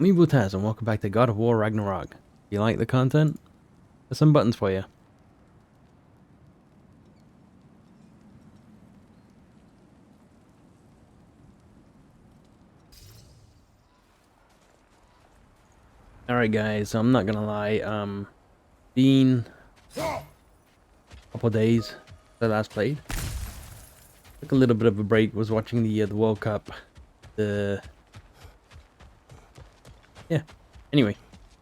Me Taz, and welcome back to God of War Ragnarok. You like the content? There's some buttons for you. Alright guys, I'm not gonna lie, been a couple of days since I last played. Took a little bit of a break, was watching the World Cup. Yeah, anyway,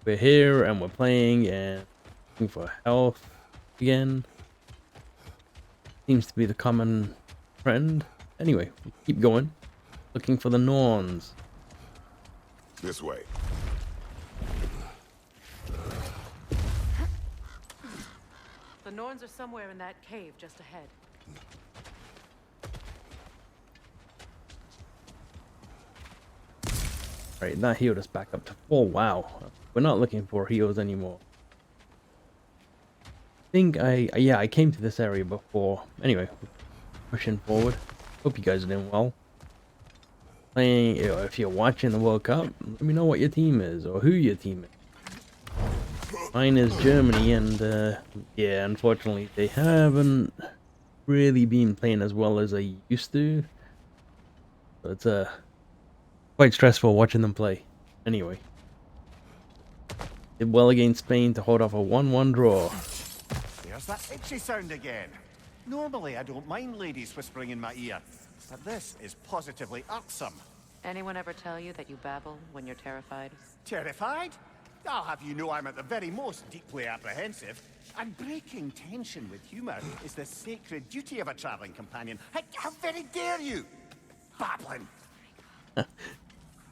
we're here and we're playing and looking for health again. Seems to be the common trend. Anyway, we keep going, looking for the Norns. This way. The Norns are somewhere in that cave just ahead. Right, that healed us back up to full. Wow, we're not looking for heals anymore. I think I came to this area before. Anyway, pushing forward. Hope you guys are doing well. Playing, if you're watching the World Cup, let me know what your team is or who your team is. Mine is Germany, and yeah, unfortunately they haven't really been playing as well as they used to. So it's quite stressful watching them play. Anyway, did well against Spain to hold off a 1-1 draw. There's that itchy sound again. Normally I don't mind ladies whispering in my ear, but this is positively irksome. Anyone ever tell you that you babble when you're terrified? Terrified? I'll have you know I'm at the very most deeply apprehensive. And breaking tension with humor is the sacred duty of a traveling companion. How very dare you? Babbling.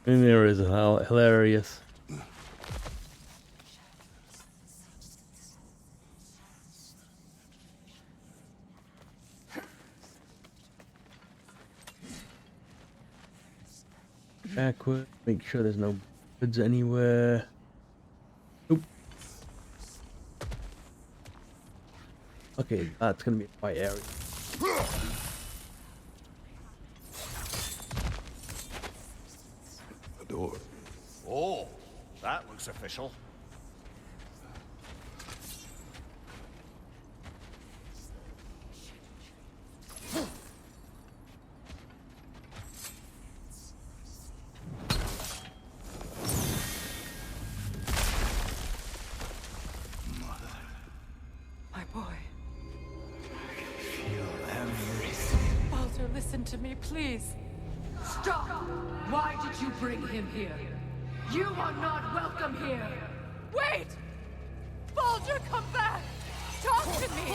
Vanir is hilarious. Backward, make sure there's no goods anywhere. Oop. Okay, that's gonna be a quiet area. A door. Oh, that looks official. My boy. Feel everything. Baldur, listen to me, please. Stop! Why did you bring him here? You are not welcome here! Wait! Baldur, come back! Talk to me!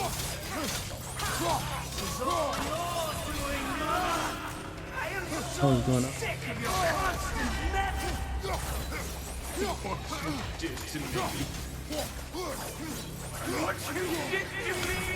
What's going on? Sick of your constant mess! What you did to me! What you did to me!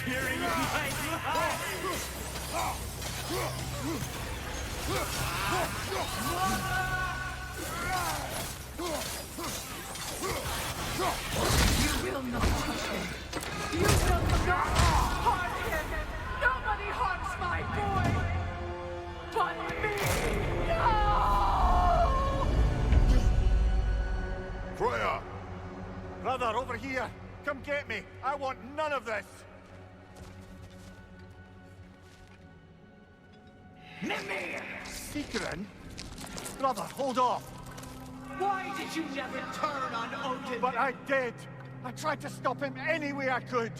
Peering my life! You will not touch him! You will not harm him! Nobody harms my boy! But me! No! Freya! Brother, over here! Come get me! I want none of this! Mimir! Seekerin? Brother, hold off! Why did you never turn on Odin? But I did! I tried to stop him any way I could!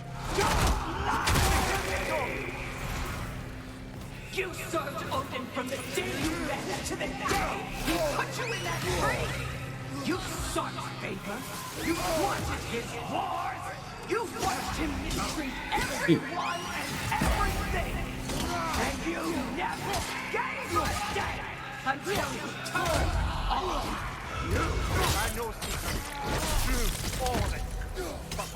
You served Odin from the day you met to the day he put you in that tree! You sought favor! You wanted his wars! You watched him mistreat everyone and everything! And you never gave a damn until you turned on you! I know, Seeker. It's true. All of it.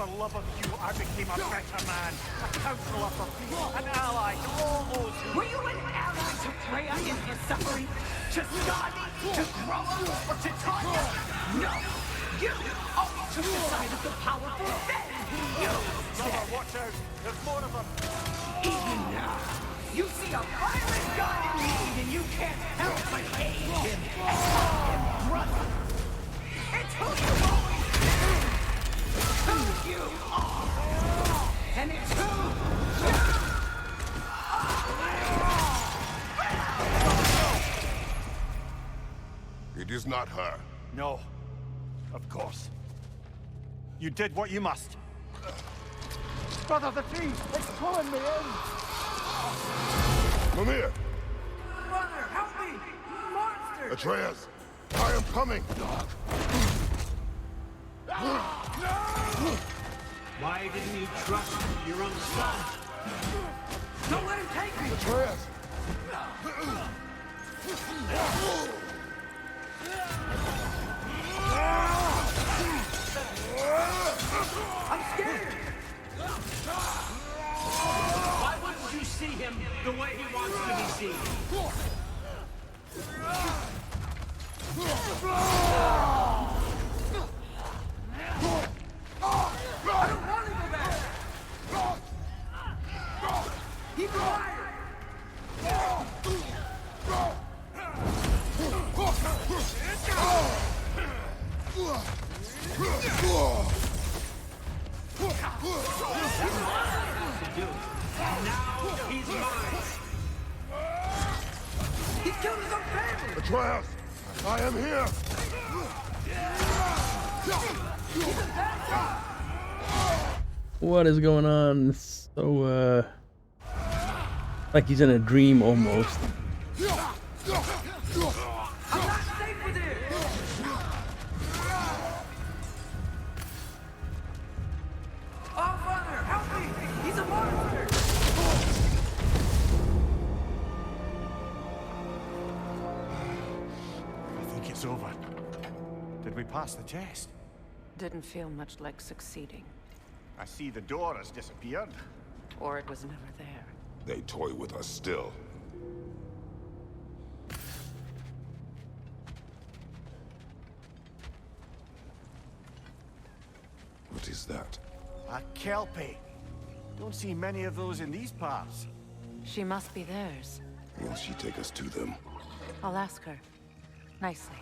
for love of you, I became a better man, a counselor for peace, an ally to all those who... Were you an ally to Freya in her suffering? To Skadi? To Groa? Or to Tanya? No! You always took the side of the powerful then! You Brother, watch out! There's more of them! Even now, you see a violent god in need and you can't help but hate him and call him brother! It's who you always been! It's who you are! And it's who you It is not her. No. Of course. You did what you must. Brother, the tree! It's pulling me in! Mimir! Mother, help me! Monster! Atreus! I am coming! Why didn't you trust your own son? Don't let him take me! Atreus! I'm scared! Why wouldn't you see him the way he wants to be seen? I don't want to go back! Keep quiet! Now he's mine. He's killed his own family! Atreus! I am here! What is going on? It's so, like he's in a dream almost. I'm not safe with him! Oh, Father, help me! He's a monster! I think it's over. Did we pass the test? Didn't feel much like succeeding. I see the door has disappeared. Or it was never there. They toy with us still. What is that? A Kelpie. Don't see many of those in these parts. She must be theirs. Will she take us to them? I'll ask her. Nicely.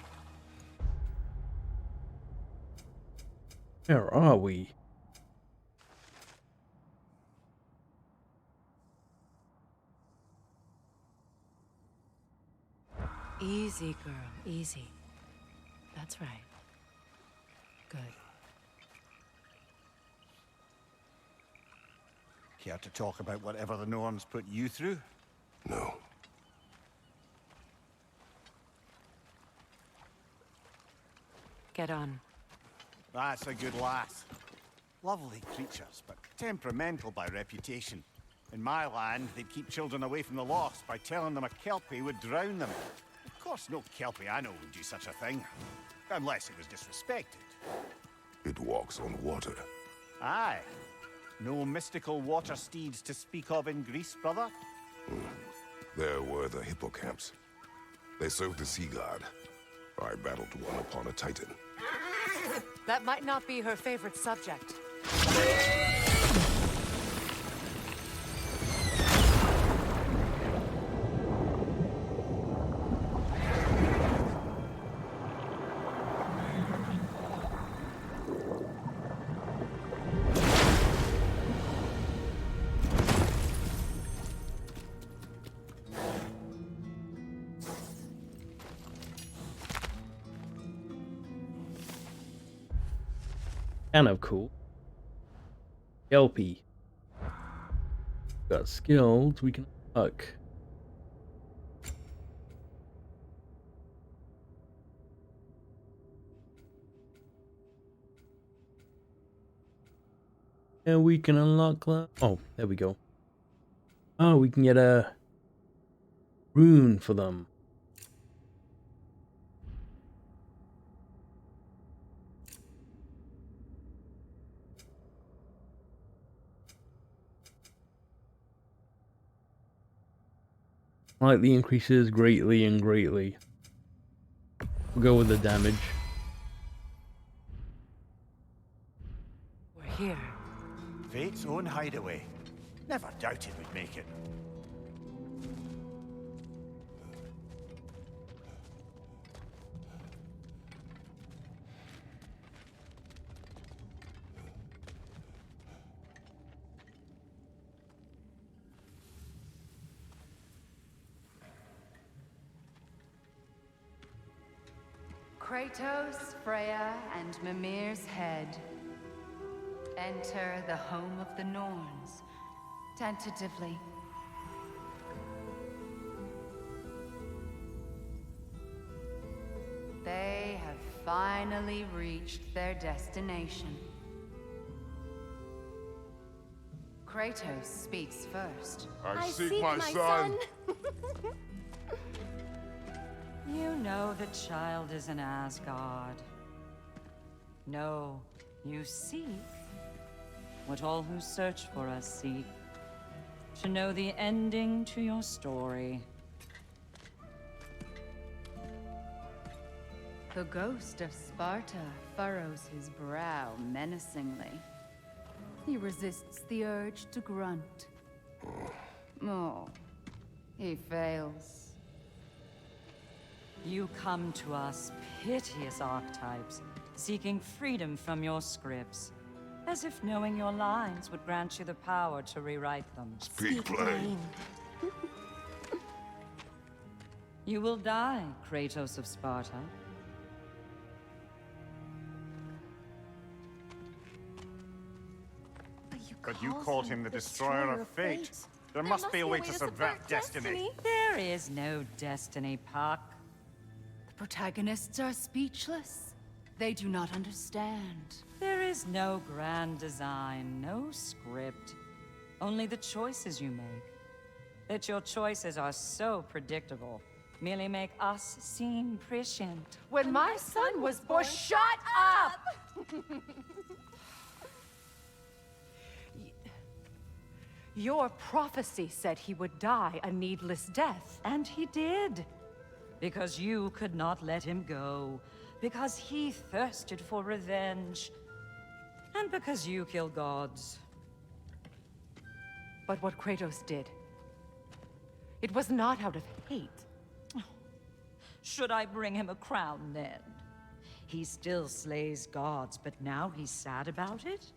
Where are we? Easy, girl. Easy. That's right. Good. Care to talk about whatever the Norns put you through? No. Get on. That's a good lass. Lovely creatures, but temperamental by reputation. In my land, they'd keep children away from the lost by telling them a Kelpie would drown them. Of course, no Kelpie I know would do such a thing. Unless it was disrespected. It walks on water. Aye. No mystical water steeds to speak of in Greece, brother? There were the hippocamps. They served the sea god. I battled one upon a titan. That might not be her favorite subject. Kind of cool. Kelpie. Got skills we can unlock. And we can unlock that. Oh, there we go. Oh, we can get a rune for them. Slightly increases greatly and greatly. We'll go with the damage. We're here. Fate's own hideaway. Never doubted we'd make it. Kratos, Freya, and Mimir's head. Enter the home of the Norns, tentatively. They have finally reached their destination. Kratos speaks first. I seek my son. You know the child is in Asgard. No, you seek what all who search for us seek. To know the ending to your story. The ghost of Sparta furrows his brow menacingly. He resists the urge to grunt. Oh, he fails. You come to us, piteous archetypes, seeking freedom from your scripts. As if knowing your lines would grant you the power to rewrite them. Speak plain. You will die, Kratos of Sparta. But you called him the destroyer of fate. There must be a way to subvert destiny. There is no destiny, Puck. The protagonists are speechless. They do not understand. There is no grand design, no script. Only the choices you make. That your choices are so predictable, merely make us seem prescient. When my son was born, shut up! Your prophecy said he would die a needless death. And he did. Because you could not let him go. Because he thirsted for revenge. And because you kill gods. But what Kratos did, it was not out of hate. Should I bring him a crown then? He still slays gods, but now he's sad about it?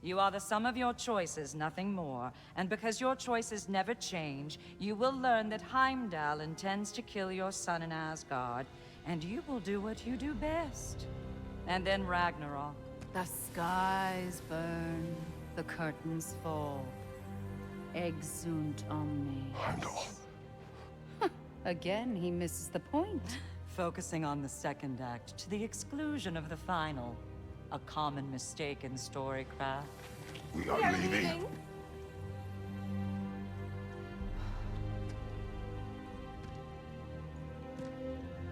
You are the sum of your choices, nothing more. And because your choices never change, you will learn that Heimdall intends to kill your son in Asgard, and you will do what you do best. And then Ragnarok. The skies burn, the curtains fall. Exunt omnes. Heimdall. Again, he misses the point. Focusing on the second act to the exclusion of the final. A common mistake in storycraft. We are leaving.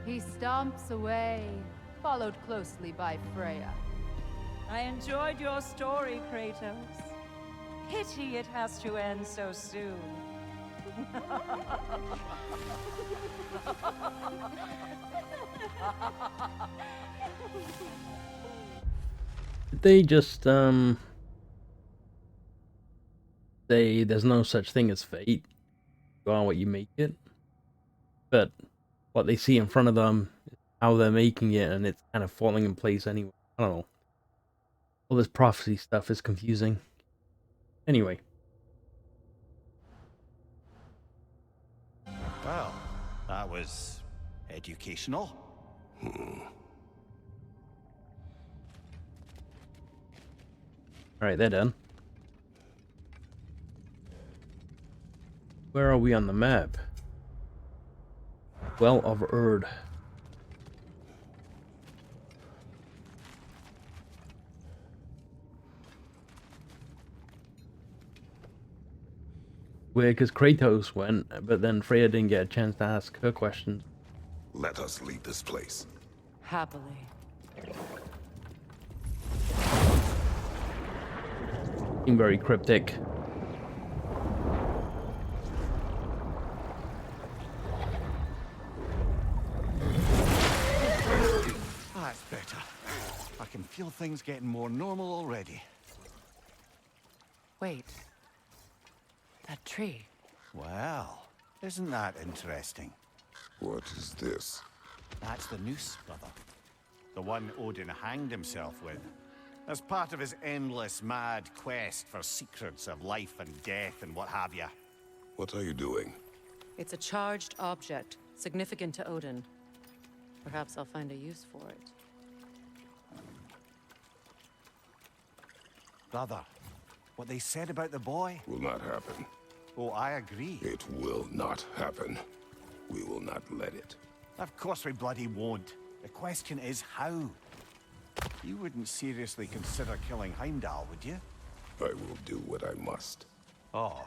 He stomps away, followed closely by Freya. I enjoyed your story, Kratos. Pity it has to end so soon. They just say there's no such thing as fate. You are what you make it. But what they see in front of them, how they're making it, and it's kind of falling in place anyway. I don't know. All this prophecy stuff is confusing. Anyway. Well, that was educational. Alright, they're done. Where are we on the map? Well of Erd. Weird, because Kratos went, but then Freya didn't get a chance to ask her questions. Let us leave this place. Happily. Seemed very cryptic. I can feel things getting more normal already. Wait. That tree. Well, isn't that interesting? What is this? That's the noose, brother. The one Odin hanged himself with. As part of his endless, mad quest for secrets of life and death and what have you. What are you doing? It's a charged object, significant to Odin. Perhaps I'll find a use for it. Brother, what they said about the boy? Will not happen. Oh, I agree. It will not happen. We will not let it. Of course we bloody won't. The question is how? You wouldn't seriously consider killing Heimdall, would you? I will do what I must. Oh,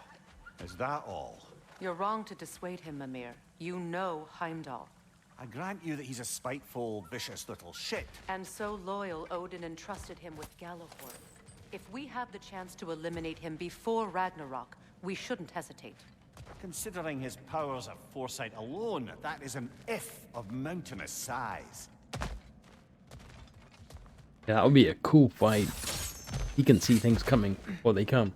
is that all? You're wrong to dissuade him, Mimir. You know Heimdall. I grant you that he's a spiteful, vicious little shit. And so loyal, Odin entrusted him with Gjallarhorn. If we have the chance to eliminate him before Ragnarok, we shouldn't hesitate. Considering his powers of foresight alone, that is an if of mountainous size. Yeah, that would be a cool fight. He can see things coming before they come.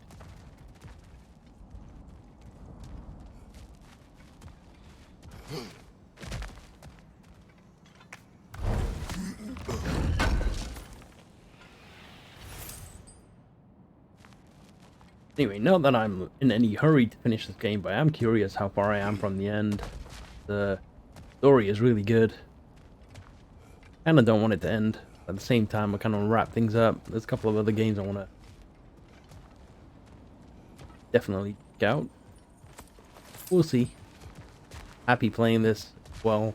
Anyway, not that I'm in any hurry to finish this game, but I am curious how far I am from the end. The story is really good. Kinda don't want it to end. At the same time, I kind of wrap things up. There's a couple of other games I want to definitely check out. We'll see. Happy playing this as well.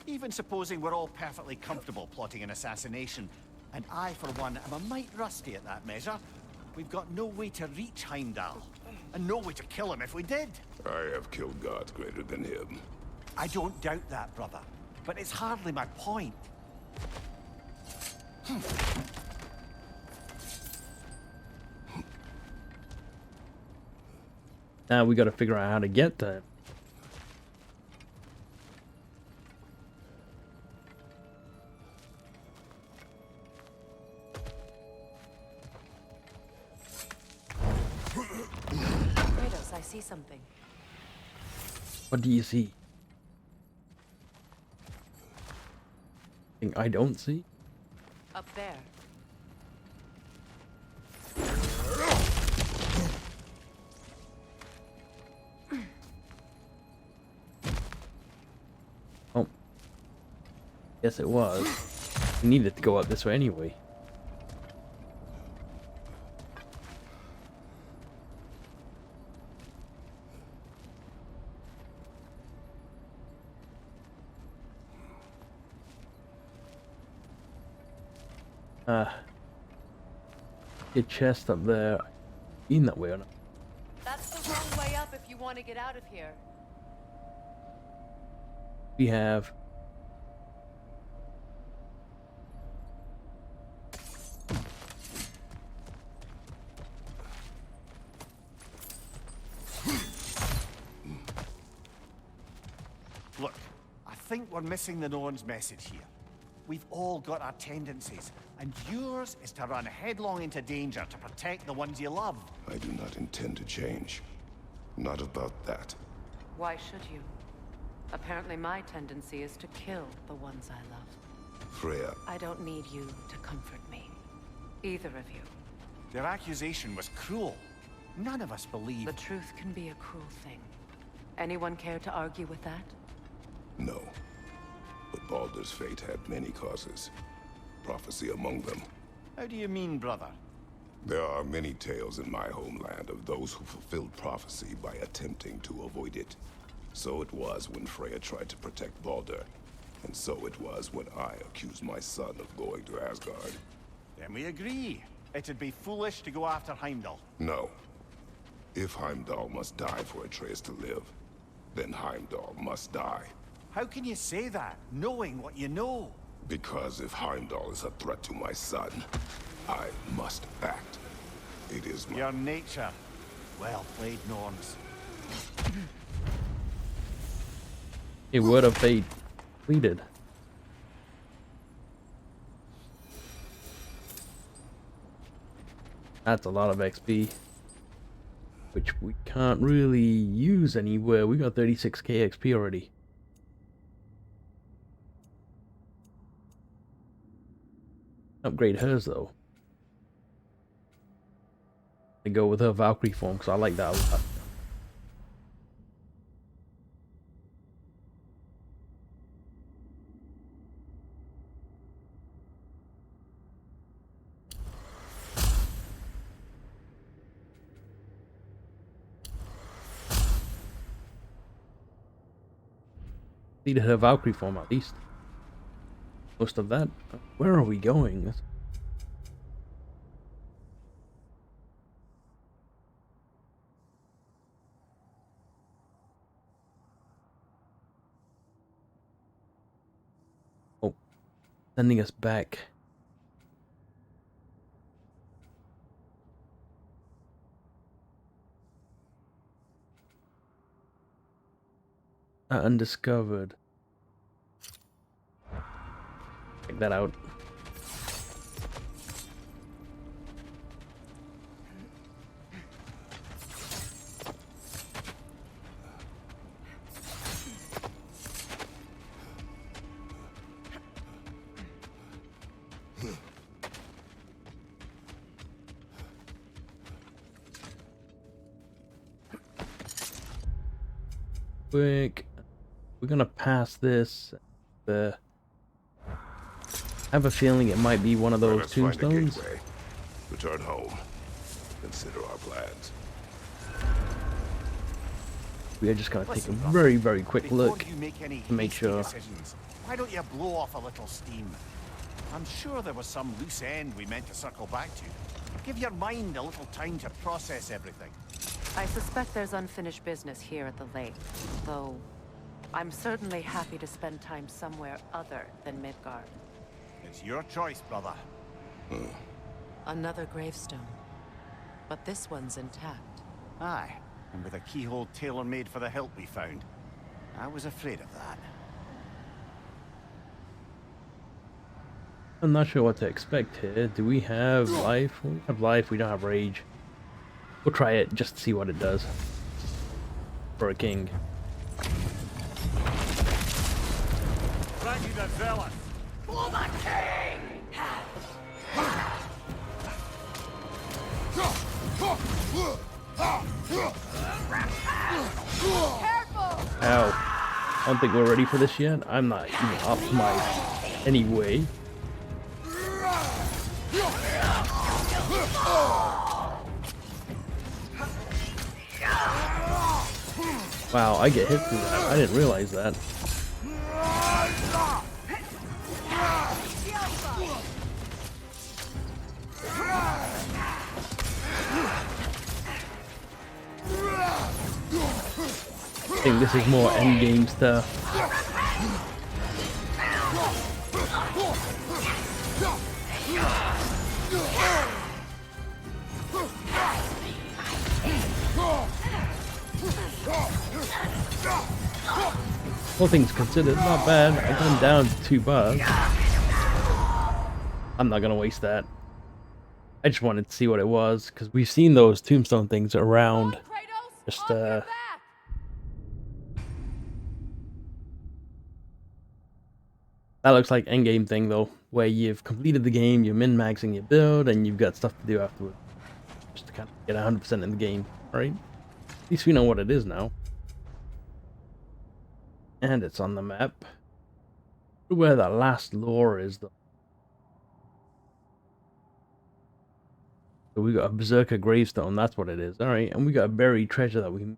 Even supposing we're all perfectly comfortable plotting an assassination, and I, for one, am a mite rusty at that measure, we've got no way to reach Heimdall, and no way to kill him if we did. I have killed gods greater than him. I don't doubt that, brother, but it's hardly my point. Now we got to figure out how to get to him. Kratos, I see something. What do you see? Thing I don't see? Up there. Oh. Yes, it was. We needed to go up this way anyway. Your chest up there. In that way or not? That's the wrong way up if you want to get out of here. We have. Look, I think we're missing the Norns' message here. We've all got our tendencies, and yours is to run headlong into danger to protect the ones you love. I do not intend to change. Not about that. Why should you? Apparently my tendency is to kill the ones I love. Freya, I don't need you to comfort me. Either of you. Their accusation was cruel. None of us believe. The truth can be a cruel thing. Anyone care to argue with that? no. But Baldur's fate had many causes. Prophecy among them. How do you mean, brother? There are many tales in my homeland of those who fulfilled prophecy by attempting to avoid it. So it was when Freya tried to protect Baldur. And so it was when I accused my son of going to Asgard. Then we agree. It'd be foolish to go after Heimdall. No. If Heimdall must die for Atreus to live, then Heimdall must die. How can you say that, knowing what you know? Because if Heimdall is a threat to my son, I must act. It is my... Your nature. Well played, Norns. A word of fate completed. That's a lot of XP, which we can't really use anywhere. We got 36k XP already. Upgrade hers though. I go with her Valkyrie form because I like that a lot. Needed her Valkyrie form at least. Most of that. Where are we going? Oh, sending us back. Undiscovered. Check that out. Quick. We're gonna pass this. I have a feeling it might be one of those Let us find a tombstones. gateway. Return home. Consider our plans. We are just gonna take a Listen, brother, very, very quick before look you make any to make hasty sure. decisions, why don't you blow off a little steam? I'm sure there was some loose end we meant to circle back to. Give your mind a little time to process everything. I suspect there's unfinished business here at the lake, though I'm certainly happy to spend time somewhere other than Midgard. It's your choice, brother. Another gravestone, but this one's intact. Aye, and with a keyhole tailor-made for the hilt we found. I was afraid of that. I'm not sure what to expect here. Do we have life? We have life, we don't have rage. We'll try it just to see what it does. For a king. Ready to zealous. For the king! Ow. I don't think we're ready for this yet. I'm not even optimized anyway. Wow, I get hit through that. I didn't realize that. I think this is more endgame stuff. All things considered, not bad. I've gone down to 2 bars. I'm not gonna waste that. I just wanted to see what it was, because we've seen those tombstone things around. Just, that looks like endgame thing though, where you've completed the game, you're min-maxing your build, and you've got stuff to do afterward. Just to kind of get 100% in the game, alright? At least we know what it is now. And it's on the map. Where that last lore is though. So we got a Berserker gravestone, that's what it is. Alright, and we got a buried treasure that we...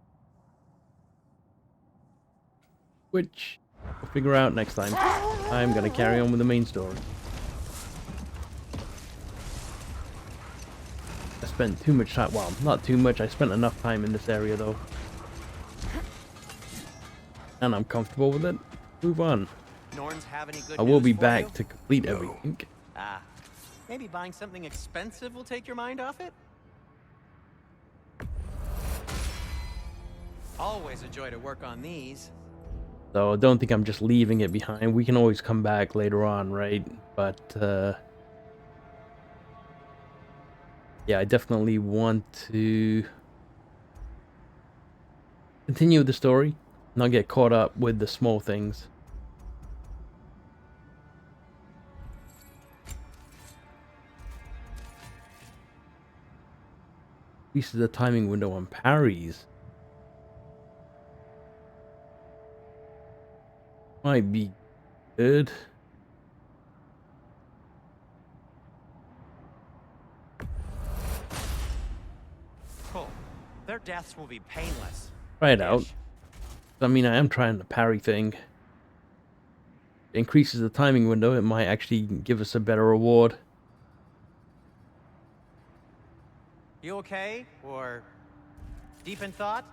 which we'll figure out next time. I'm gonna carry on with the main story. I spent too much time, well, not too much, I spent enough time in this area though. And I'm comfortable with it. Move on. Norns have any good I will news be for back you? to complete everything. Ah, maybe buying something expensive will take your mind off it? Always a joy to work on these. So I don't think I'm just leaving it behind. We can always come back later on, right? But yeah, I definitely want to continue the story, not get caught up with the small things. Increases the timing window on parries. Might be good. Cool. Their deaths will be painless. Try it out. I mean, I am trying the parry thing. Increases the timing window. It might actually give us a better reward. You okay? Or deep in thought?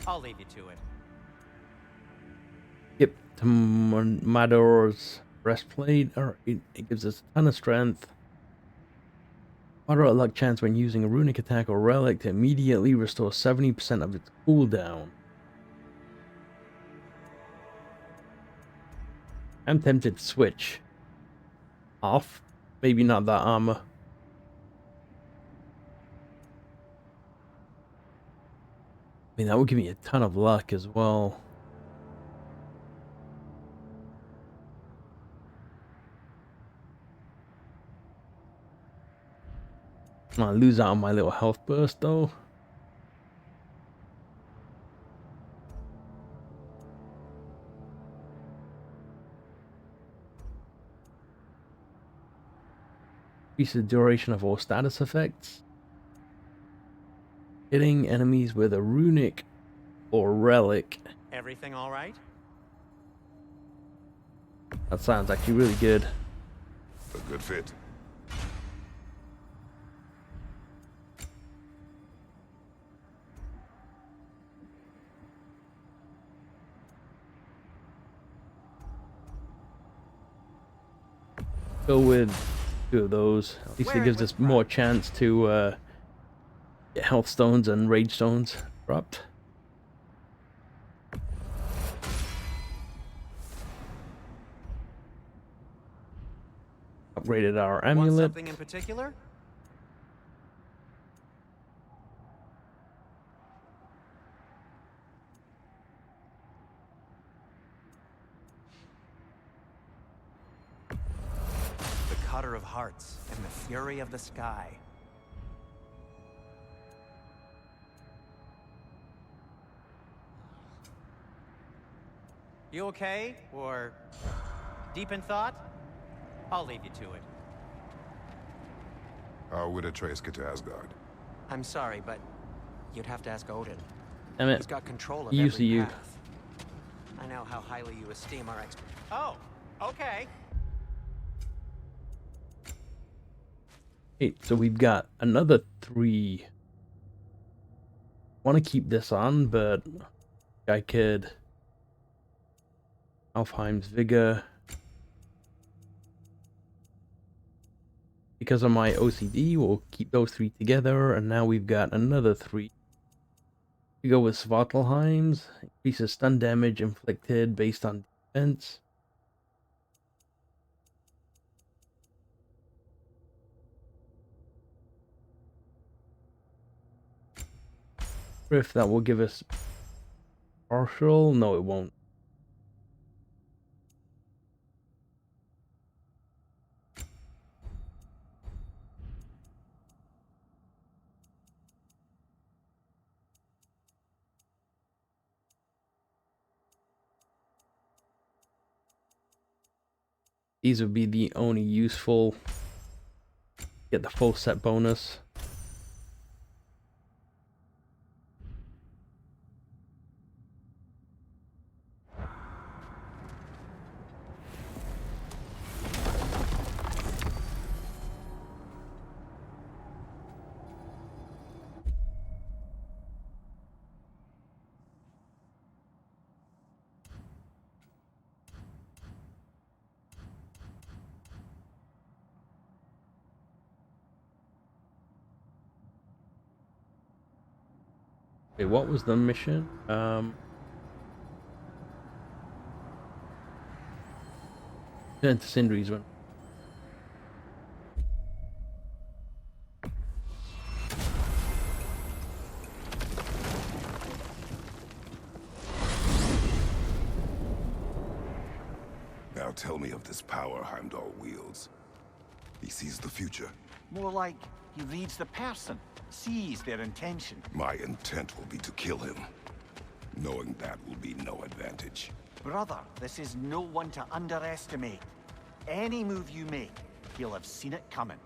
I'll leave you to it. Yep, to Mador's breastplate. Alright, it gives us a ton of strength. Moderate luck chance when using a runic attack or relic to immediately restore 70% of its cooldown. I'm tempted to switch off. Maybe not that armor. I mean, that would give me a ton of luck as well. I lose out on my little health burst though. Increase the duration of all status effects. Hitting enemies with a runic or relic. Everything all right? That sounds actually really good. A good fit. Go with 2 of those. At least it gives us more chance to get health stones and rage stones dropped. Upgraded our Want amulet. something in particular? The Cutter of Hearts and the Fury of the Sky. You okay? Or deep in thought? I'll leave you to it. How would Atreus get to Asgard? I'm sorry, but you'd have to ask Odin. Damn it. He's got control of Use every you. path. I know how highly you esteem our expert. Oh, okay. Hey, so we've got another 3. Want to keep this on, but I could. Alfheim's Vigor. Because of my OCD, we'll keep those 3 together, and now we've got another 3. We go with Svartalfheim's. Increases stun damage inflicted based on defense. If that will give us partial, no, it won't. These would be the only useful. Get the full set bonus. Okay, what was the mission? Turn to Sindri's one. Now tell me of this power Heimdall wields. He sees the future. More like he reads the person, sees their intention. My intent will be to kill him. Knowing that will be no advantage. Brother, this is no one to underestimate. Any move you make, he'll have seen it coming.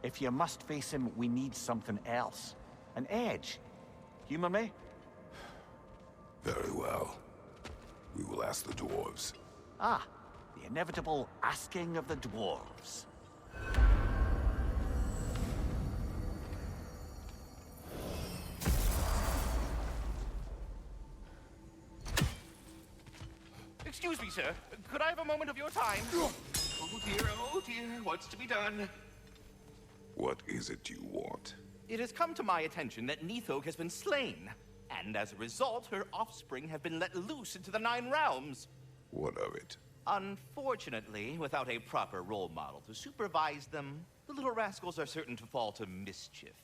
If you must face him, we need something else. An edge. Humor me? Very well. We will ask the dwarves. Ah, the inevitable asking of the dwarves. Excuse me, sir. Could I have a moment of your time? Oh dear, what's to be done? What is it you want? It has come to my attention that Nithog has been slain, and as a result, her offspring have been let loose into the 9 realms. What of it? Unfortunately, without a proper role model to supervise them, the little rascals are certain to fall to mischief.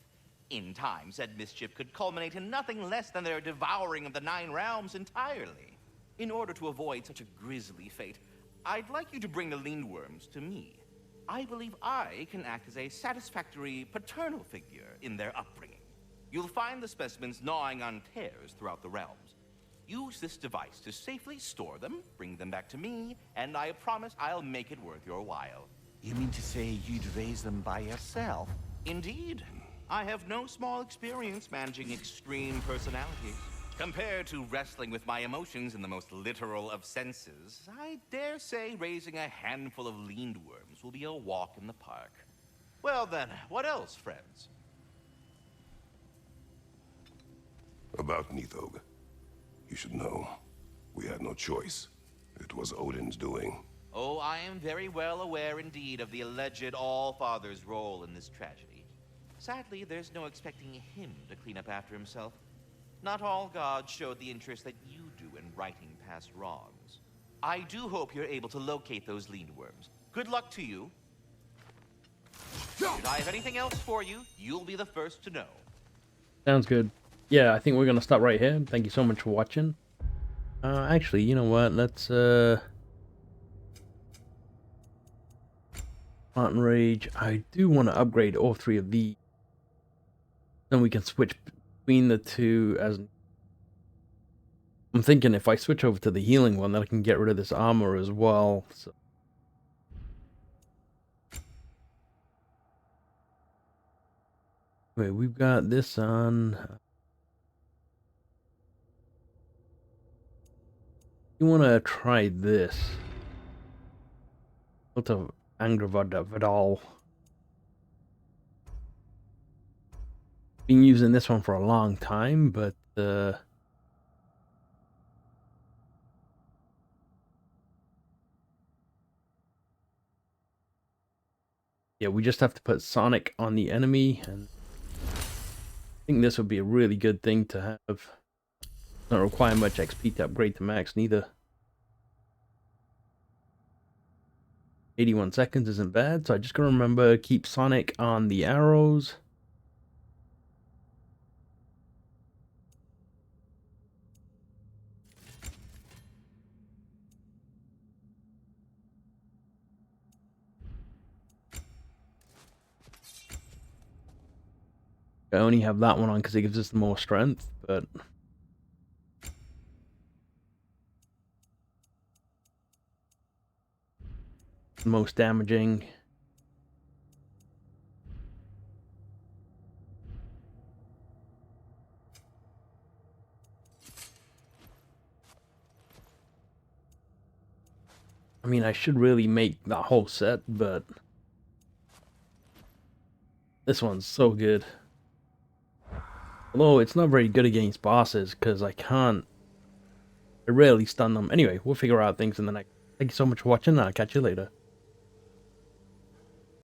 In time, said mischief could culminate in nothing less than their devouring of the 9 realms entirely. In order to avoid such a grisly fate, I'd like you to bring the Lindworms to me. I believe I can act as a satisfactory paternal figure in their upbringing. You'll find the specimens gnawing on tears throughout the realms. Use this device to safely store them, bring them back to me, and I promise I'll make it worth your while. You mean to say you'd raise them by yourself? Indeed. I have no small experience managing extreme personalities. Compared to wrestling with my emotions in the most literal of senses, I dare say raising a handful of Lindworms will be a walk in the park. Well then, what else, friends? About Nithog. You should know. We had no choice. It was Odin's doing. Oh, I am very well aware indeed of the alleged All-Father's role in this tragedy. Sadly, there's no expecting him to clean up after himself. Not all gods showed the interest that you do in righting past wrongs. I do hope you're able to locate those Lindworms. Good luck to you. Should I have anything else for you, you'll be the first to know. Sounds good. Yeah, I think we're gonna stop right here. Thank you so much for watching. Actually, you know what? Let's Mountain Rage. I do want to upgrade all 3 of these. Then we can switch between the 2 as I'm thinking if I switch over to the healing one, then I can get rid of this armor as well. So wait, we've got this on. You want to try this? What of Vidal? Been using this one for a long time, but yeah, we just have to put Sonic on the enemy, and I think this would be a really good thing to have. Not require much XP to upgrade to max neither. 81 seconds isn't bad, so I just gotta remember keep Sonic on the arrows. I only have that one on because it gives us the more strength, but the most damaging. I mean, I should really make that whole set, but this one's so good. Although it's not very good against bosses because I rarely stun them. Anyway, we'll figure out things in the next. Thank you so much for watching, and I'll catch you later.